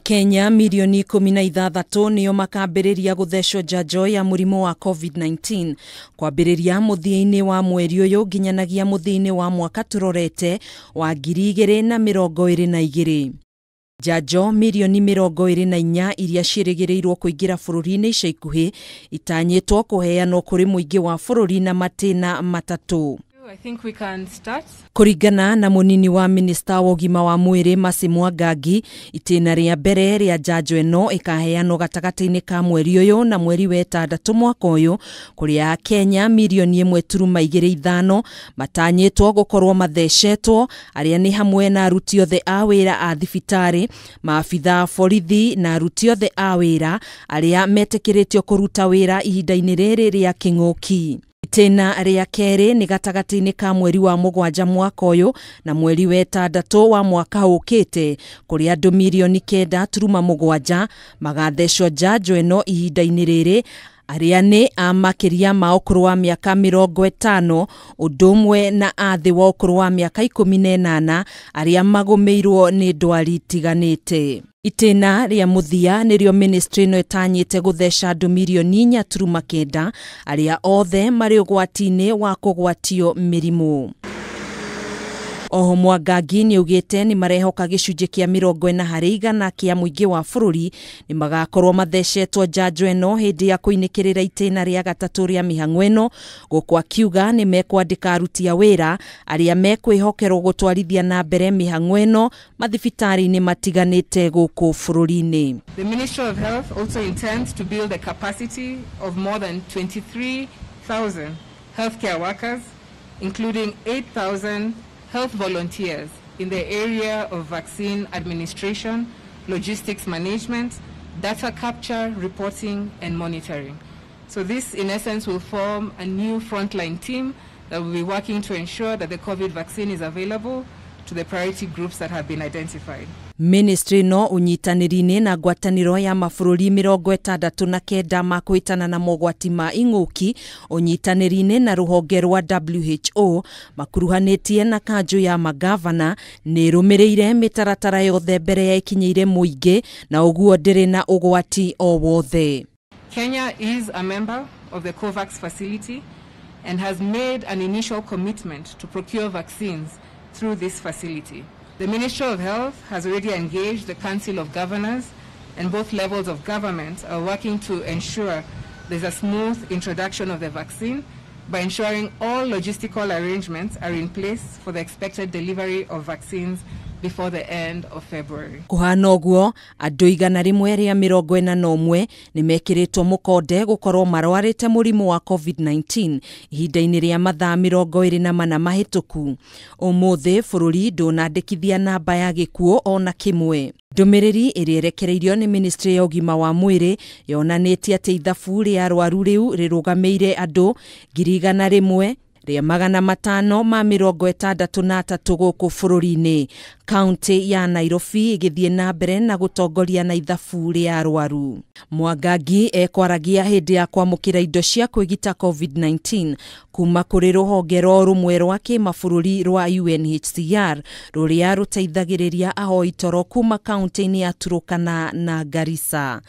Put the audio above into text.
Kenya milioni 16 nio makambĩrĩria gũthecwo njanjo ya mũrimũ wa COVID-19 kwambĩrĩria mũthia-inĩ wa mweri ũyũ nginyanagia mũthia-inĩ wa mwaka tũrorete wa 2022. Njanjo milioni 24 iria ciĩrĩgĩrĩirwo kũingĩra bũrũri-inĩ ica ikuhĩ itanyĩtwo kũheanwo kũrĩ mũingĩ wa bũrũri na matĩna matatũ. I think we can start. Kuringana na munini wa minista wa ũgima wa mwĩrĩ Mercy Mwangangi, itĩna rĩa mbere rĩa njanjo ĩno ĩkaheanwo gatagati-inĩ ka mweri ũyũ na mweri wa ĩtandatũ mwaka ũyũ, kũrĩa Kenya milioni 1.25 matanyĩtwo gũkorwo mathecetwo, arĩa nĩ hamwe na aruti othe a wĩra a thibitarĩ, maabitha borithi na aruti othe a wĩra arĩa metĩkĩrĩtio kũruta wĩra ihinda-inĩ rĩrĩ rĩa kĩng'ũki. Itĩna rĩa kerĩ nĩ gatagati-inĩ ka mweri wa mũgwanja mwaka ũyũ na mweri wa ĩtandatũ wa mwaka ũkĩte, kũrĩa andũ milioni 9.7 magathecwo njanjo ĩno ihinda-inĩ rĩrĩ, arĩa nĩ a makĩria ma ũkũrũ wa mĩaka 50 ũndũ ũmwe na a thĩ wa ũkũrũ wa mĩaka 18 arĩa magũmĩirwo nĩ ndwari itiganĩte. Itĩna rĩa mũthia nĩrĩo ministry ĩno ĩtanyĩte gũtheca andũ milioni 4.9 arĩa othe marĩ ũgwati-inĩ wa kũgwatio mĩrimũ. Oho Mwangangi nĩaugĩte nĩ marehoka gĩcunjĩ kĩa 40% kĩa mũingĩ wa bũrũri nĩ magakorwo mathecetwo njanjo ĩno hĩndĩ ya kũinĩkĩrĩra itĩna rĩa gatatũ rĩa mĩhang'o ĩno, gũkũ akiuga nĩ mekwandĩka aruti a wĩra arĩa mekwĩhokerwo gũtwarithia na mbere mĩhang'o ĩno mathibitarĩ-inĩ matiganĩte gũkũ bũrũri-inĩ. The Ministry of Health also intends to build a capacity of more than 23,000 healthcare workers, including 8,000 health volunteers in the area of vaccine administration, logistics management, data capture, reporting, and monitoring. So this, in essence, will form a new frontline team that will be working to ensure that the COVID vaccine is available to the priority groups that have been identified. Ministry no unyitanĩri-inĩ na ngwatanĩro ya mabũrũri 69 makwĩtana na mogwati ma ing'ũki, unyitanĩri-inĩ na rũhonge rwa WHO makuruhanĩtie na kanjũ ya magavana nĩ rũmĩrĩire mĩtaratara yothe mbere ya ikinyĩire mũingĩ na ũguo ndĩrĩ na ũgwati o wothe. Kenya is a member of the COVAX facility and has made an initial commitment to procure vaccines through this facility. The Ministry of Health has already engaged the Council of Governors, and both levels of government are working to ensure there's a smooth introduction of the vaccine by ensuring all logistical arrangements are in place for the expected delivery of vaccines before the end of February. Kuhana ũguo, andũ 141 nĩ mekĩrĩtwo mũkonde gũkorwo marwarĩte mũrimũ wa COVID-19 ihinda-inĩ rĩa mathaa 24 mahĩtũku. Ũmũthĩ bũrũri ndũnandĩkithia namba ya gĩkuũ ona kĩmwe. Ndũmĩrĩri ĩrĩa ĩrekereirio nĩ Ministry ya ũgima wa mwĩrĩ yonanĩtie atĩ ithabu rĩa arwaru rĩu rĩrũgamĩire andũ 1,563 gũkũ bũrũri-inĩ. Kaunti ya Nairobi ĩgĩthiĩ na mbere na gũtongoria na ithabu rĩa arwaru. Mwangangi ekwaragia hĩndĩ ya kwamũkĩra indo cia kwĩgita COVID-19 kuma kũrĩ rũhonge rwa rũmwe rwa kĩmabũrũri rwa UNHCR rũrĩa rũteithagĩrĩria ahoi toro kuma kaunti-inĩ ya Turkana na Garissa.